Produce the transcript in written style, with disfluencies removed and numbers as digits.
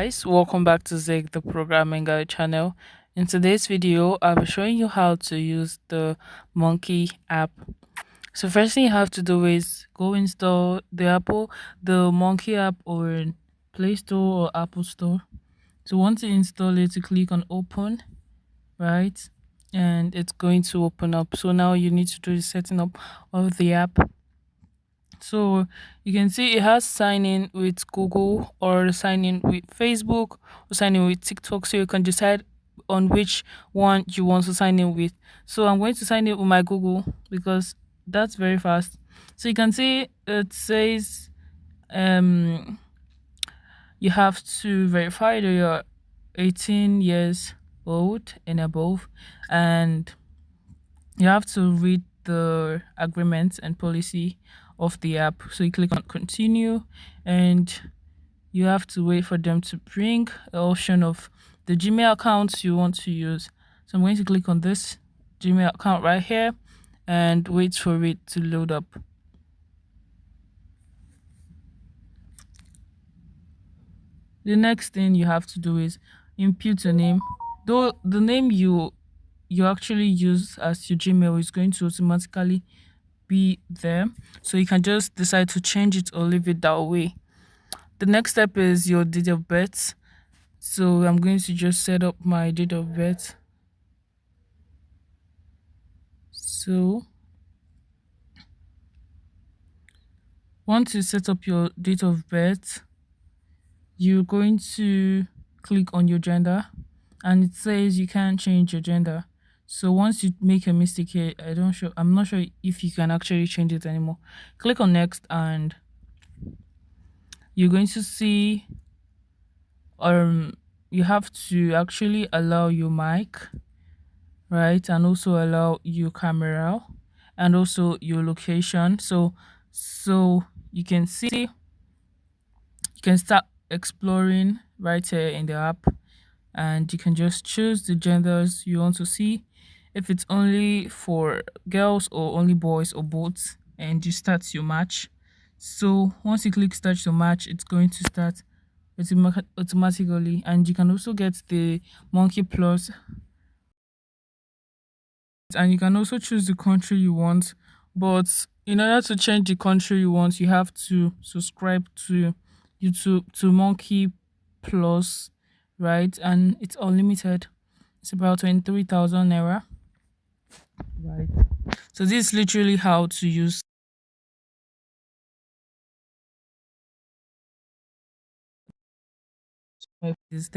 guys, welcome back to Zig the Programming Guide channel. In today's video, I'll be showing you how to use the Monkey app. So first thing you have to do is go install the Monkey app or Play Store or Apple Store. So once you install it, you click on open, right? And it's going to open up. So now you need to do the setting up of the app. So you can see it has sign in with Google or sign in with Facebook or sign in with TikTok. So you can decide on which one you want to sign in with. So I'm going to sign in with my Google because that's very fast. So you can see it says um you have to verify that you're 18 years old and above, and you have to read the agreement and policy of the app. So you click on continue, and you have to wait for them to bring an option of the Gmail accounts you want to use. So I'm going to click on this Gmail account right here and wait for it to load up. The next thing you have to do is input your name. Though the name you actually use as your Gmail is going to automatically be there, so you can just decide to change it or leave it that way. The next step is your date of birth. So I'm going to just set up my date of birth. So once you set up your date of birth, you're going to click on your gender, and it says you can't change your gender. So once you make a mistake here, I'm not sure if you can actually change it anymore. Click on next, and you're going to see you have to actually allow your mic, right, and also allow your camera and also your location. So you can see you can start exploring right here in the app, and you can just choose the genders you want to see, if it's only for girls or only boys or both, and you start your match. So once you click start your match, it's going to start automatically, and you can also get the Monkey Plus, and you can also choose the country you want. But in order to change the country you want, you have to subscribe to YouTube to Monkey Plus, right? And it's unlimited. It's about 23,000 naira, right? So this is literally how to use this.